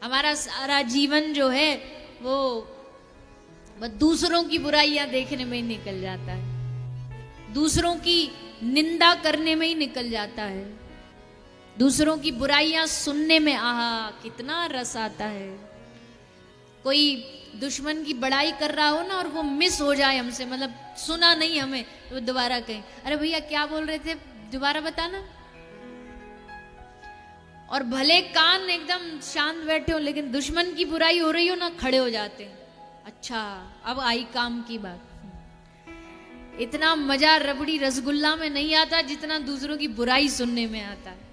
हमारा सारा जीवन जो है वो दूसरों की बुराइयां देखने में ही निकल जाता है, दूसरों की निंदा करने में ही निकल जाता है, दूसरों की बुराइयां सुनने में आहा कितना रस आता है। कोई दुश्मन की बड़ाई कर रहा हो ना और वो मिस हो जाए हमसे, मतलब सुना नहीं हमें, तो दोबारा कहें अरे भैया क्या बोल रहे थे, दोबारा बताना। और भले कान एकदम शांत बैठे हो, लेकिन दुश्मन की बुराई हो रही हो ना, खड़े हो जाते हैं, अच्छा अब आई काम की बात। इतना मजा रबड़ी रसगुल्ला में नहीं आता जितना दूसरों की बुराई सुनने में आता है।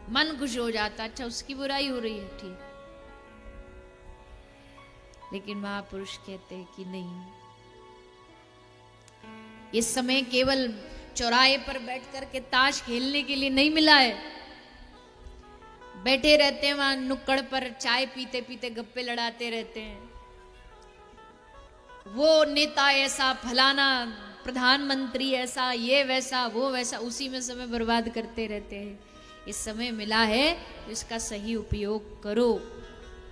मन खुश हो जाता, अच्छा उसकी बुराई हो रही है, ठीक। लेकिन महापुरुष कहते हैं कि नहीं, ये समय केवल चौराहे पर बैठ कर के ताश खेलने के लिए नहीं मिला है। बैठे रहते हैं वहां नुक्कड़ पर, चाय पीते पीते गप्पे लड़ाते रहते हैं, वो नेता ऐसा, फलाना प्रधानमंत्री ऐसा, ये वैसा, वो वैसा, उसी में समय बर्बाद करते रहते हैं। इस समय मिला है तो इसका सही उपयोग करो,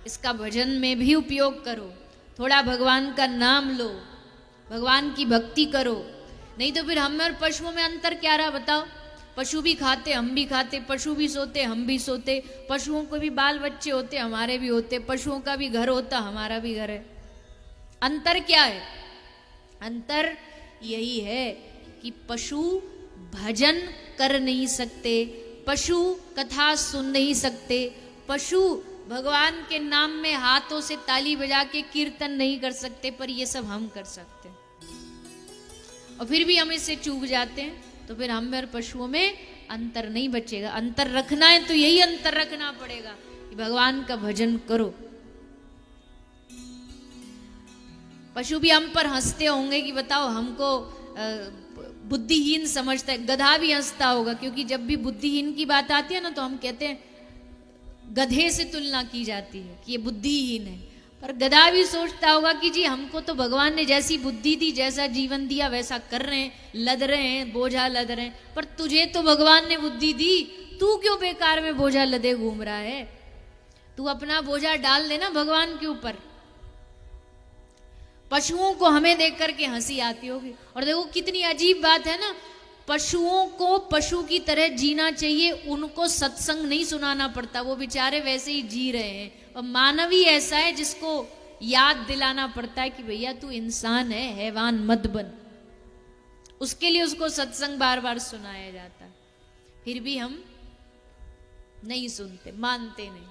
इसका भजन में भी उपयोग करो, थोड़ा भगवान का नाम लो, भगवान की भक्ति करो। नहीं तो फिर हम और पशुओं में अंतर क्या रहा बताओ। पशु भी खाते, हम भी खाते, पशु भी सोते, हम भी सोते, पशुओं को भी बाल बच्चे होते, हमारे भी होते, पशुओं का भी घर होता, हमारा भी घर है। अंतर क्या है? अंतर यही है कि पशु भजन कर नहीं सकते, पशु कथा सुन नहीं सकते, पशु भगवान के नाम में हाथों से ताली बजा के कीर्तन नहीं कर सकते, पर ये सब हम कर सकते हैं। और फिर भी हम इससे चूक जाते हैं, तो फिर हम और पशुओं में अंतर नहीं बचेगा। अंतर रखना है तो यही अंतर रखना पड़ेगा कि भगवान का भजन करो। पशु भी हम पर हंसते होंगे कि बताओ हमको बुद्धिहीन समझता है, गधा भी हंसता होगा, क्योंकि जब भी बुद्धिहीन की बात आती है ना तो हम कहते हैं, गधे से तुलना की जाती है कि ये बुद्धिहीन है। पर गधा भी सोचता होगा कि जी हमको तो भगवान ने जैसी बुद्धि दी, जैसा जीवन दिया, वैसा कर रहे हैं, लद रहे हैं, बोझा लद रहे हैं, पर तुझे तो भगवान ने बुद्धि दी, तू क्यों बेकार में बोझा लदे घूम रहा है? तू अपना बोझा डाल देना भगवान के ऊपर। पशुओं को हमें देख करके हंसी आती होगी, और देखो कितनी अजीब बात है ना, पशुओं को पशु की तरह जीना चाहिए, उनको सत्संग नहीं सुनाना पड़ता, वो बेचारे वैसे ही जी रहे हैं। और मानव ही ऐसा है जिसको याद दिलाना पड़ता है कि भैया तू इंसान है, हैवान मत बन। उसके लिए उसको सत्संग बार बार सुनाया जाता है, फिर भी हम नहीं सुनते, मानते नहीं।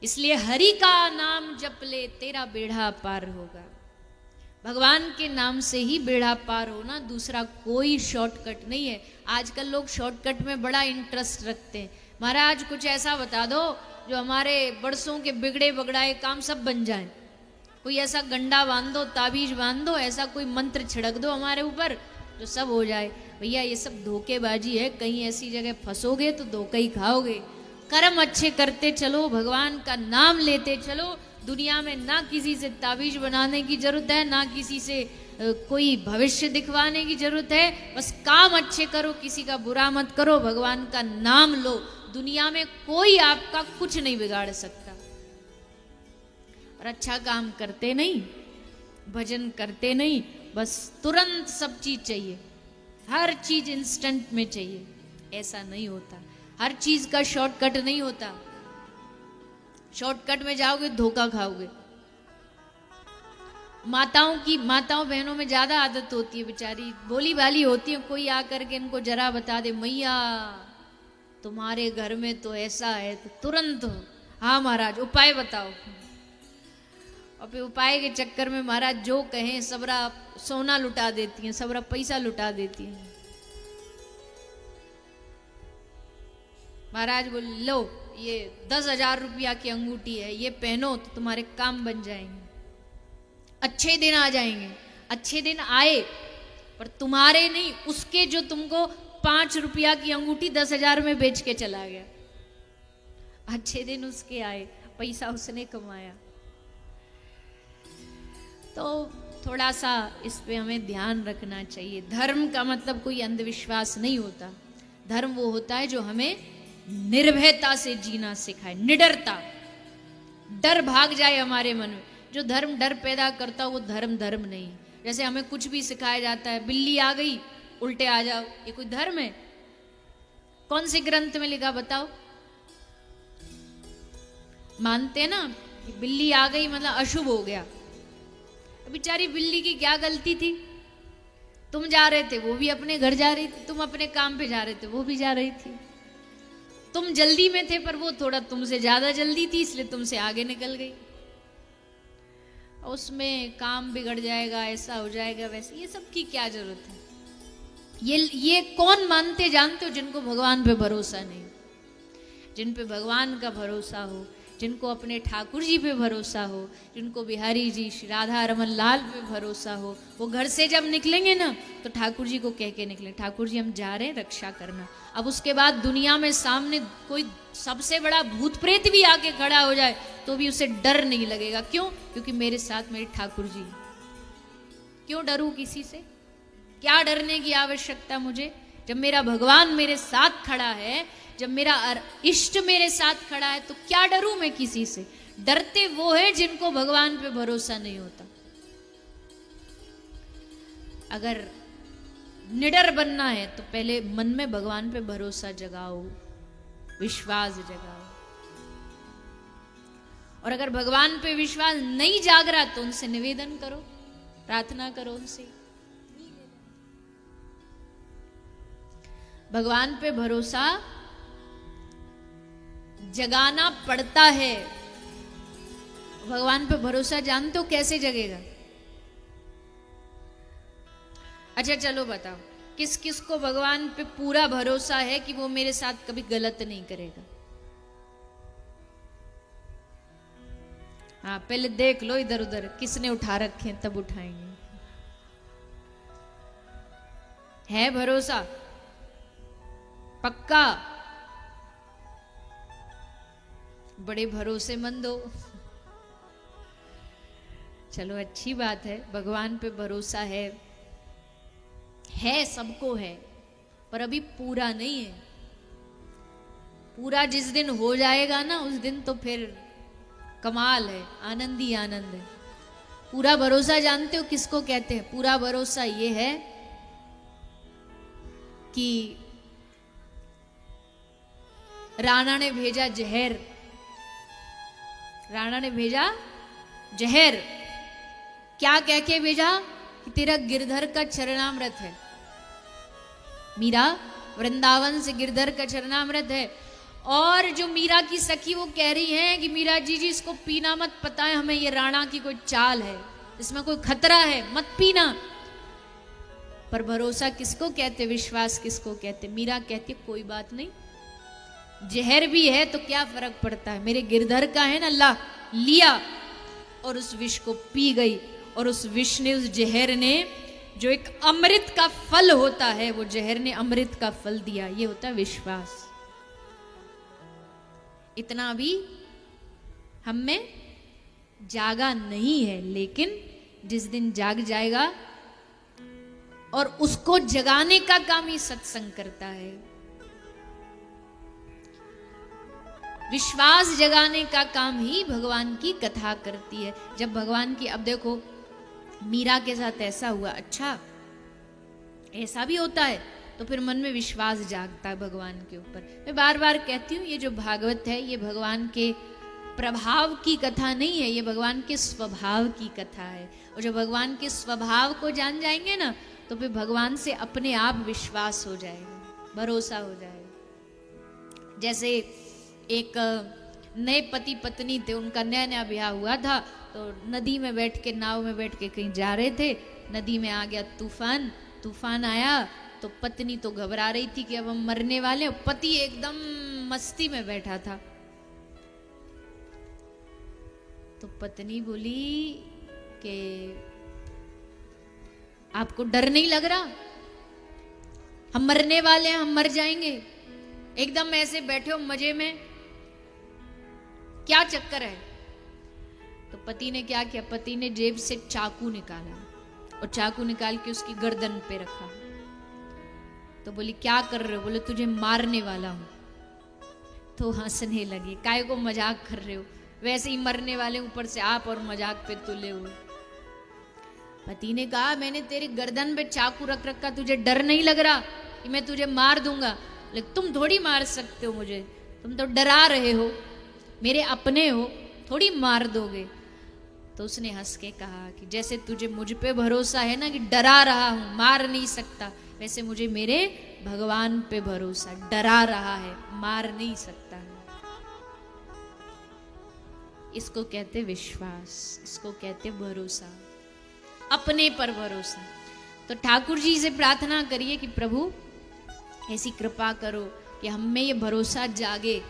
इसलिए हरि का नाम जप ले, तेरा बेड़ा पार होगा। भगवान के नाम से ही बेड़ा पार होना, दूसरा कोई शॉर्टकट नहीं है। आजकल लोग शॉर्टकट में बड़ा इंटरेस्ट रखते हैं। महाराज कुछ ऐसा बता दो जो हमारे बरसों के बिगड़े बगड़ाए काम सब बन जाए, कोई ऐसा गंडा बांध दो, ताबीज बांध दो, ऐसा कोई मंत्र छिड़क दो हमारे ऊपर जो सब हो जाए। भैया ये सब धोखेबाजी है, कहीं ऐसी जगह फंसोगे तो धोखा ही खाओगे। कर्म अच्छे करते चलो, भगवान का नाम लेते चलो, दुनिया में ना किसी से ताबीज बनाने की जरूरत है, ना किसी से कोई भविष्य दिखवाने की जरूरत है। बस काम अच्छे करो, किसी का बुरा मत करो, भगवान का नाम लो, दुनिया में कोई आपका कुछ नहीं बिगाड़ सकता। और अच्छा काम करते नहीं, भजन करते नहीं, बस तुरंत सब चीज चाहिए, हर चीज इंस्टेंट में चाहिए, ऐसा नहीं होता। हर चीज का शॉर्टकट नहीं होता, शॉर्टकट में जाओगे धोखा खाओगे। माताओं बहनों में ज्यादा आदत होती है, बेचारी भोली भाली होती है, कोई आकर के इनको जरा बता दे मैया तुम्हारे घर में तो ऐसा है, तो तुरंत हाँ महाराज उपाय बताओ। और फिर उपाय के चक्कर में महाराज जो कहें सबरा सोना लुटा देती हैं, सबरा पैसा लुटा देती हैं। महाराज बोले लो ये 10,000 रुपया की अंगूठी है, ये पहनो तो तुम्हारे काम बन जाएंगे, अच्छे दिन आ जाएंगे। अच्छे दिन आए पर तुम्हारे नहीं, उसके जो तुमको 5 रुपया की अंगूठी 10,000 में बेच के चला गया। अच्छे दिन उसके आए, पैसा उसने कमाया। तो थोड़ा सा इस पे हमें ध्यान रखना चाहिए। धर्म का मतलब कोई अंधविश्वास नहीं होता, धर्म वो होता है जो हमें निर्भयता से जीना सिखाए, निडरता, डर भाग जाए हमारे मन में। जो धर्म डर पैदा करता वो धर्म धर्म नहीं। जैसे हमें कुछ भी सिखाया जाता है, बिल्ली आ गई उल्टे आ जाओ, ये कोई धर्म है? कौन से ग्रंथ में लिखा बताओ? मानते ना कि बिल्ली आ गई मतलब अशुभ हो गया। बेचारी बिल्ली की क्या गलती थी? तुम जा रहे थे वो भी अपने घर जा रही थी, तुम अपने काम पे जा रहे थे वो भी जा रही थी, तुम जल्दी में थे पर वो थोड़ा तुमसे ज्यादा जल्दी थी इसलिए तुमसे आगे निकल गई। उसमें काम बिगड़ जाएगा, ऐसा हो जाएगा, वैसे ये सब की क्या जरूरत है? ये कौन मानते जानते हो? जिनको भगवान पे भरोसा नहीं, जिन पे भगवान का भरोसा हो, जिनको अपने ठाकुर जी पे भरोसा हो, जिनको बिहारी जी श्री राधा रमन लाल पे भरोसा हो, वो घर से जब निकलेंगे ना तो ठाकुर जी को कह के निकले, ठाकुर जी हम जा रहे हैं, रक्षा करना। अब उसके बाद दुनिया में सामने कोई सबसे बड़ा भूत प्रेत भी आके खड़ा हो जाए तो भी उसे डर नहीं लगेगा। क्यों? क्योंकि मेरे साथ मेरे ठाकुर जी। क्यों डरूं किसी से? क्या डरने की आवश्यकता मुझे? जब मेरा भगवान मेरे साथ खड़ा है, जब मेरा इष्ट मेरे साथ खड़ा है, तो क्या डरूं मैं किसी से? डरते वो है जिनको भगवान पे भरोसा नहीं होता। अगर निडर बनना है तो पहले मन में भगवान पे भरोसा जगाओ, विश्वास जगाओ। और अगर भगवान पे विश्वास नहीं जाग रहा तो उनसे निवेदन करो, प्रार्थना करो उनसे। भगवान पे भरोसा जगाना पड़ता है। भगवान पे भरोसा जानते हो कैसे जगेगा? अच्छा चलो बताओ, किस किस को भगवान पे पूरा भरोसा है कि वो मेरे साथ कभी गलत नहीं करेगा? हाँ पहले देख लो इधर उधर किसने उठा रखे हैं, तब उठाएंगे। है भरोसा पक्का? बड़े भरोसेमंद हो। चलो अच्छी बात है, भगवान पे भरोसा है सबको है, पर अभी पूरा नहीं है। पूरा जिस दिन हो जाएगा ना उस दिन तो फिर कमाल है, आनंद ही आनंद है। पूरा भरोसा जानते हो किसको कहते हैं? पूरा भरोसा ये है कि राणा ने भेजा जहर, राणा ने भेजा जहर, क्या कह के भेजा? कि तेरा गिरधर का चरणामृत है। मीरा वृंदावन से गिरधर का चरणामृत है। और जो मीरा की सखी वो कह रही है कि मीरा जी इसको पीना मत, पता है हमें ये राणा की कोई चाल है, इसमें कोई खतरा है, मत पीना। पर भरोसा किसको कहते, विश्वास किसको कहते? मीरा कहती कोई बात नहीं, जहर भी है तो क्या फर्क पड़ता है, मेरे गिरधर का है ना, ला लिया और उस विष को पी गई। और उस विष ने, उस जहर ने, जो एक अमृत का फल होता है, वो जहर ने अमृत का फल दिया। ये होता है विश्वास। इतना भी हम में जागा नहीं है, लेकिन जिस दिन जाग जाएगा, और उसको जगाने का काम ही सत्संग करता है। विश्वास जगाने का काम ही भगवान की कथा करती है। जब भगवान की, अब देखो मीरा के साथ ऐसा हुआ, अच्छा ऐसा भी होता है, तो फिर मन में विश्वास जागता है भगवान के ऊपर। मैं बार बार कहती हूँ, ये जो भागवत है ये भगवान के प्रभाव की कथा नहीं है, ये भगवान के स्वभाव की कथा है। और जब भगवान के स्वभाव को जान जाएंगे ना तो फिर भगवान से अपने आप विश्वास हो जाएगा, भरोसा हो जाएगा। जैसे एक नए पति पत्नी थे, उनका नया नया ब्याह हुआ था, तो नदी में बैठ के, नाव में बैठ के कहीं जा रहे थे, नदी में आ गया तूफान। तूफान आया तो पत्नी तो घबरा रही थी कि अब हम मरने वाले हैं, पति एकदम मस्ती में बैठा था। तो पत्नी बोली कि आपको डर नहीं लग रहा, हम मरने वाले हैं, हम मर जाएंगे, एकदम ऐसे बैठे हो मजे में, क्या चक्कर है? तो पति ने क्या किया, पति ने जेब से चाकू निकाला और चाकू निकाल के उसकी गर्दन पे रखा। तो बोली क्या कर रहे हो? बोले तुझे मारने वाला हूं। तो हंसने लगे, काय को मजाक कर रहे हो, वैसे ही मरने वाले ऊपर से आप और मजाक पे तुले हुए। पति ने कहा मैंने तेरी गर्दन पे चाकू रख रखा, तुझे डर नहीं लग रहा कि मैं तुझे मार दूंगा? लेकिन तुम थोड़ी मार सकते हो मुझे, तुम तो डरा रहे हो, मेरे अपने हो, थोड़ी मार दोगे। तो उसने हंस के कहा कि जैसे तुझे मुझ पे भरोसा है ना कि डरा रहा हूं, मार नहीं सकता, वैसे मुझे मेरे भगवान पे भरोसा, डरा रहा है, मार नहीं सकता है। इसको कहते विश्वास, इसको कहते भरोसा, अपने पर भरोसा। तो ठाकुर जी से प्रार्थना करिए कि प्रभु ऐसी कृपा करो कि हम में ये भरोसा जागे